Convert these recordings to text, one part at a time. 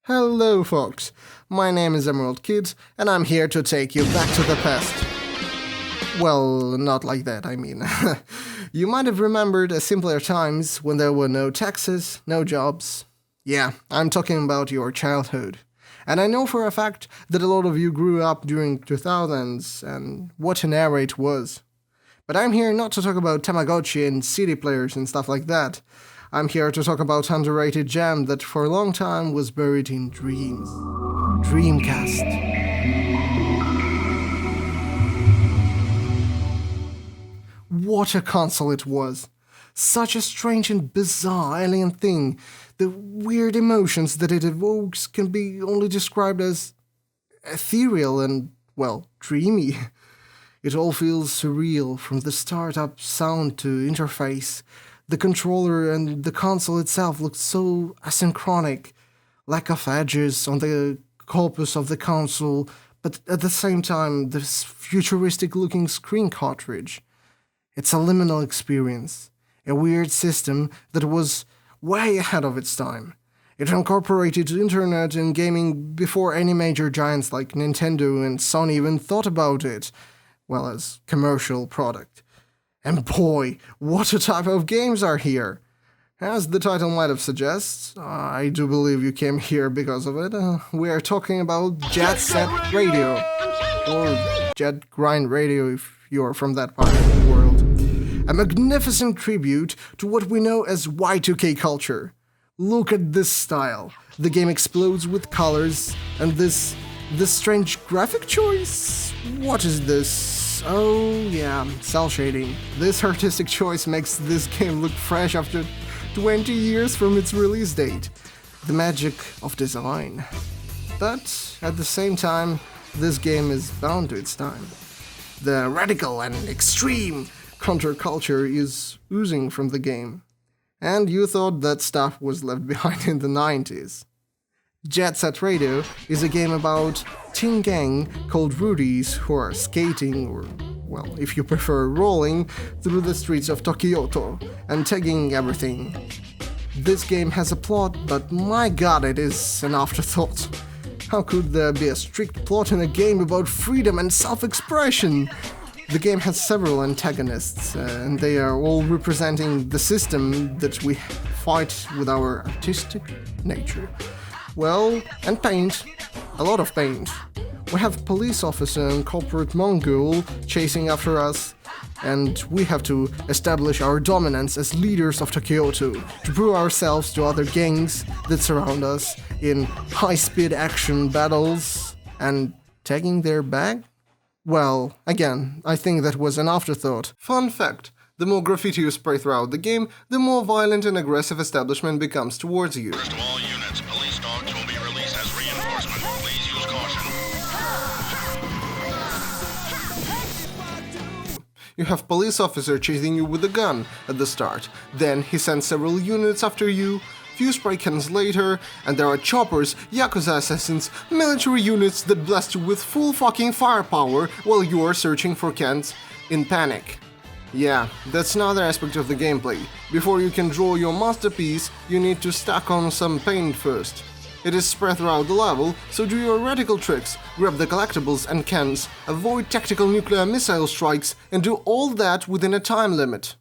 Hello, folks. My name is Emerald Kid, and I'm here to take you back to the past. Well, not like that, I mean. You might have remembered simpler times when there were no taxes, no jobs. Yeah, I'm talking about your childhood. And I know for a fact that a lot of you grew up during 2000s, and what an era it was. But I'm here not to talk about Tamagotchi and CD players and stuff like that. I'm here to talk about underrated gem that for a long time was buried in dreams. Dreamcast. What a console it was! Such a strange and bizarre alien thing. The weird emotions that it evokes can be only described as ethereal and, well, dreamy. It all feels surreal, from the startup sound to interface. The controller and the console itself look so asynchronic. Lack of edges on the corpus of the console, but at the same time, this futuristic-looking screen cartridge. It's a liminal experience, a weird system that was way ahead of its time. It incorporated internet and gaming before any major giants like Nintendo and Sony even thought about it, well, as commercial product. And boy, what a type of games are here! As the title might have suggests, I do believe you came here because of it. We are talking about Jet Set Radio, or Jet Grind Radio if you're from that part of the world. A magnificent tribute to what we know as Y2K culture. Look at this style. The game explodes with colors, and this strange graphic choice? What is this? Oh yeah, cell shading. This artistic choice makes this game look fresh after 20 years from its release date. The magic of design. But at the same time, this game is bound to its time. The radical and extreme counterculture is oozing from the game. And you thought that stuff was left behind in the 90s. Jet Set Radio is a game about teen gang called Rudies who are skating or, well, if you prefer rolling, through the streets of Tokyo and tagging everything. This game has a plot, but my god, it is an afterthought. How could there be a strict plot in a game about freedom and self-expression? The game has several antagonists, and they are all representing the system that we fight with our artistic nature. Well, and paint. A lot of paint. We have police officer and corporate Mongol chasing after us, and we have to establish our dominance as leaders of Tokyo to prove ourselves to other gangs that surround us in high-speed action battles and taking their bag? Well, again, I think that was an afterthought. Fun fact. The more graffiti you spray throughout the game, the more violent and aggressive establishment becomes towards you. First of all units, police dogs will be released as reinforcement. Please use caution. You have police officer chasing you with a gun at the start. Then he sends several units after you. Few spray cans later, and there are choppers, Yakuza assassins, military units that blast you with full fucking firepower while you are searching for cans in panic. Yeah, that's another aspect of the gameplay. Before you can draw your masterpiece, you need to stack on some paint first. It is spread throughout the level, so do your radical tricks, grab the collectibles and cans, avoid tactical nuclear missile strikes, and do all that within a time limit.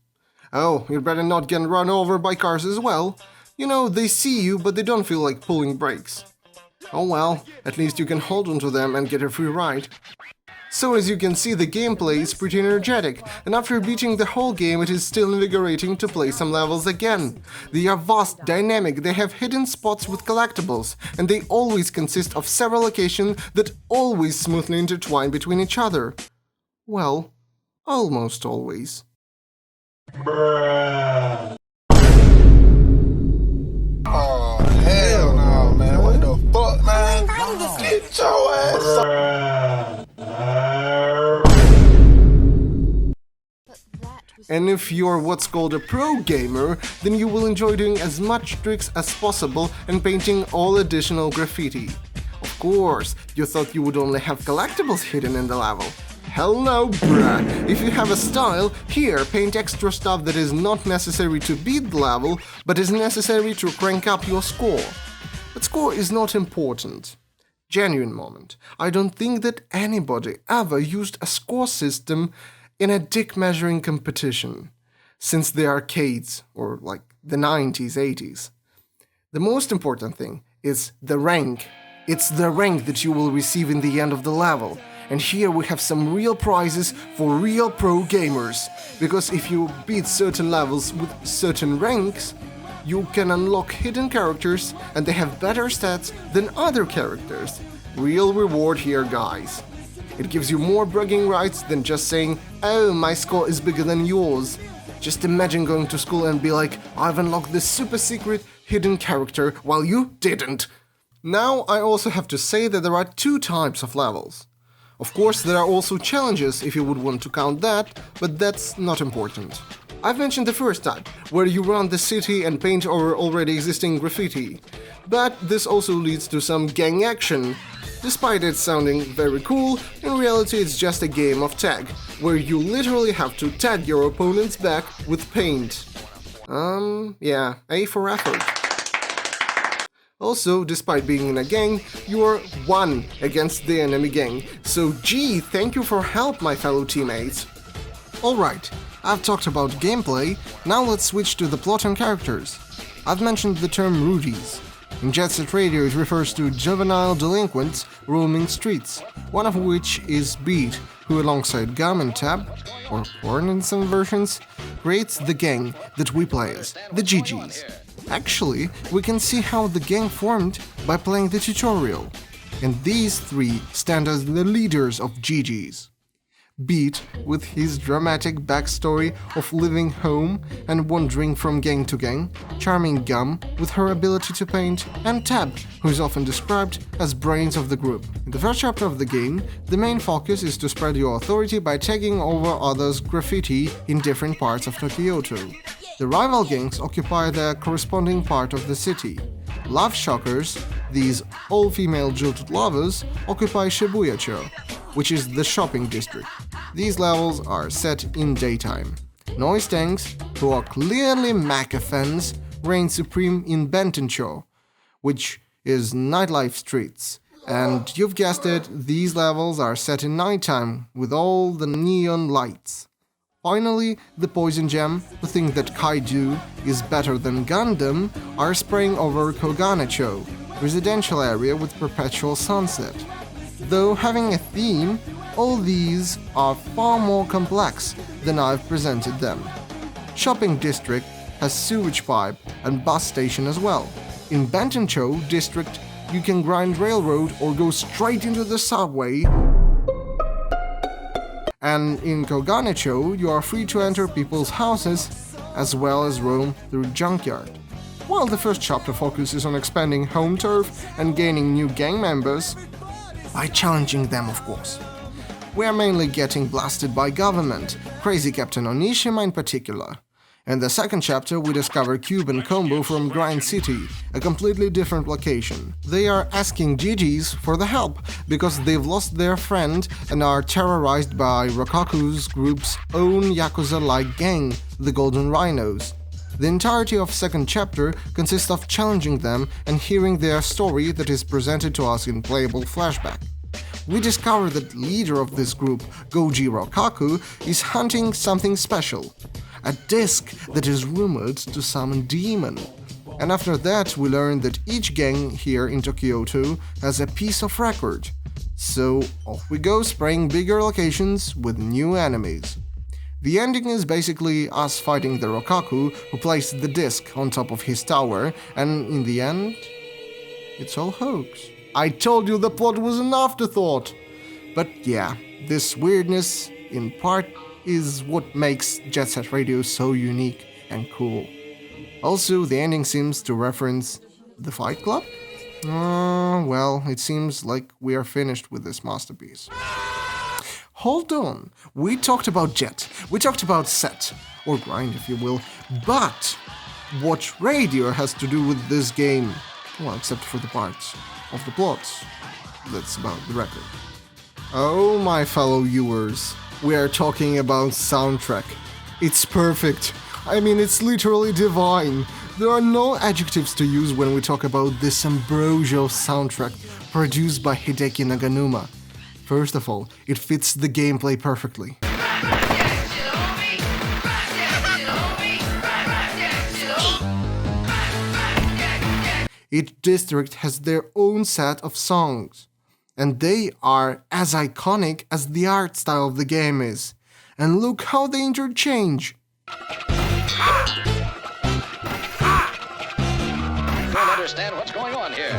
Oh, you better not get run over by cars as well. You know, they see you, but they don't feel like pulling brakes. Oh well, at least you can hold onto them and get a free ride. So as you can see, the gameplay is pretty energetic, and after beating the whole game it is still invigorating to play some levels again. They are vast, dynamic, they have hidden spots with collectibles, and they always consist of several locations that always smoothly intertwine between each other. Well, almost always. Bruh. Oh, hell no, man. What the fuck, man? Get your ass up. And if you're what's called a pro gamer, then you will enjoy doing as much tricks as possible and painting all additional graffiti. Of course, you thought you would only have collectibles hidden in the level. Hell no, bruh. If you have a style, here, paint extra stuff that is not necessary to beat the level, but is necessary to crank up your score. But score is not important. Genuine moment. I don't think that anybody ever used a score system in a dick measuring competition since the arcades or like the 90s, 80s. The most important thing is the rank. It's the rank that you will receive in the end of the level. And here we have some real prizes for real pro gamers. Because if you beat certain levels with certain ranks, you can unlock hidden characters and they have better stats than other characters. Real reward here, guys. It gives you more bragging rights than just saying, "Oh, my score is bigger than yours." Just imagine going to school and be like, "I've unlocked this super secret hidden character while you didn't." Now, I also have to say that there are two types of levels. Of course, there are also challenges if you would want to count that, but that's not important. I've mentioned the first type, where you run the city and paint over already existing graffiti. But this also leads to some gang action. Despite it sounding very cool, in reality it's just a game of tag, where you literally have to tag your opponent's back with paint. Yeah, A for effort. Also, despite being in a gang, you are one against the enemy gang. So gee, thank you for help, my fellow teammates. Alright, I've talked about gameplay, now let's switch to the plot and characters. I've mentioned the term rudies. In Jet Set Radio it refers to juvenile delinquents roaming streets, one of which is Beat, who alongside Gum and Tab, or Horn in some versions, creates the gang that we play as, the GGs. Actually, we can see how the gang formed by playing the tutorial, and these three stand as the leaders of GGs. Beat, with his dramatic backstory of living home and wandering from gang to gang, charming Gum with her ability to paint, and Tab, who is often described as brains of the group. In the first chapter of the game, the main focus is to spread your authority by tagging over others' graffiti in different parts of Tokyo. The rival gangs occupy the corresponding part of the city. Love Shockers, these all-female jilted lovers, occupy Shibuya-cho, which is the shopping district. These levels are set in daytime. Noise Tanks, who are clearly mecha fans, reign supreme in Benton-cho, which is nightlife streets. And you've guessed it, these levels are set in nighttime with all the neon lights. Finally, the Poison Gem, who think that Kaiju is better than Gundam, are spraying over Kogane-cho, residential area with perpetual sunset. Though having a theme, all these are far more complex than I've presented them. Shopping district has sewage pipe and bus station as well. In Benton-cho district, you can grind railroad or go straight into the subway. And in Kogane-cho, you are free to enter people's houses as well as roam through junkyard. While the first chapter focuses on expanding home turf and gaining new gang members, by challenging them, of course. We are mainly getting blasted by government, crazy Captain Onishima in particular. In the second chapter, we discover Cube and Combo from Grind City, a completely different location. They are asking GGs for the help, because they've lost their friend and are terrorized by Rokaku's group's own Yakuza-like gang, the Golden Rhinos. The entirety of second chapter consists of challenging them and hearing their story that is presented to us in playable flashback. We discover that the leader of this group, Goji Rokaku, is hunting something special, a disc that is rumored to summon demon. And after that we learn that each gang here in Tokyo has a piece of record. So off we go spraying bigger locations with new enemies. The ending is basically us fighting the Rokaku who placed the disc on top of his tower, and in the end, it's all hoax. I told you the plot was an afterthought! But yeah, this weirdness, in part, is what makes Jet Set Radio so unique and cool. Also, the ending seems to reference the Fight Club? Well, it seems like we are finished with this masterpiece. Hold on, we talked about Jet, we talked about Set, or Grind if you will, but what radio has to do with this game? Well, except for the parts of the plots. That's about the record. Oh, my fellow viewers, we are talking about soundtrack. It's perfect. I mean, it's literally divine. There are no adjectives to use when we talk about this ambrosial soundtrack produced by Hideki Naganuma. First of all, it fits the gameplay perfectly. Each district has their own set of songs, and they are as iconic as the art style of the game is. And look how they interchange. Don't understand what's going on here.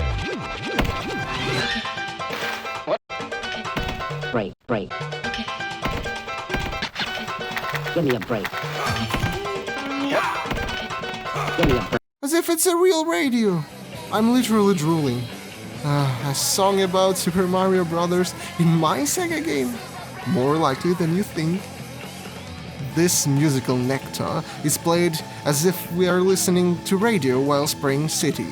What? Break. Okay. Give me a break. Okay. Give me a break. As if it's a real radio. I'm literally drooling. A song about Super Mario Bros. In my Sega game? More likely than you think. This musical nectar is played as if we are listening to radio while spraying City.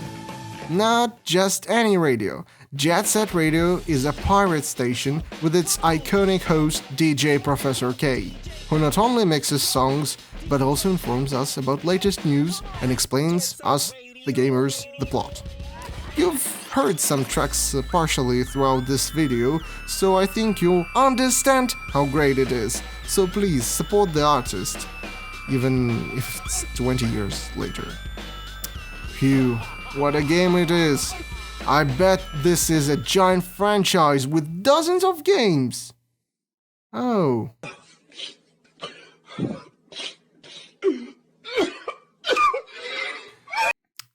Not just any radio. Jet Set Radio is a pirate station with its iconic host DJ Professor K, who not only mixes songs but also informs us about latest news and explains us, the gamers, the plot. You've heard some tracks partially throughout this video, so I think you'll understand how great it is. So please support the artist, even if it's 20 years later. Phew, what a game it is! I bet this is a giant franchise with dozens of games! Oh.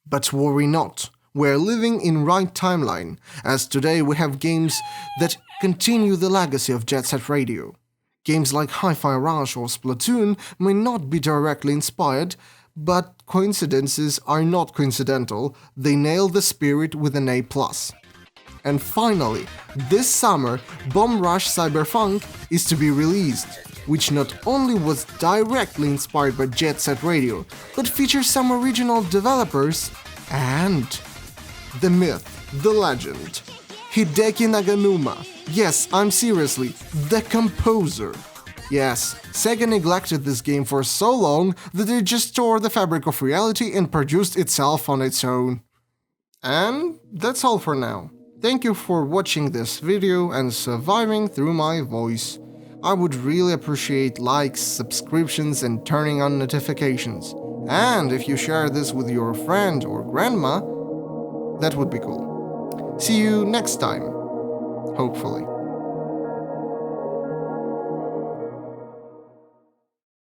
But worry not, we're living in right timeline, as today we have games that continue the legacy of Jet Set Radio. Games like Hi-Fi Rush or Splatoon may not be directly inspired, but coincidences are not coincidental, they nail the spirit with an A+. And finally, this summer, Bomb Rush Cyberpunk is to be released, which not only was directly inspired by Jet Set Radio, but features some original developers and the myth, the legend, Hideki Naganuma. Yes, I'm seriously, the composer. Yes, Sega neglected this game for so long that it just tore the fabric of reality and produced itself on its own. And that's all for now. Thank you for watching this video and surviving through my voice. I would really appreciate likes, subscriptions, and turning on notifications. And if you share this with your friend or grandma, that would be cool. See you next time, hopefully.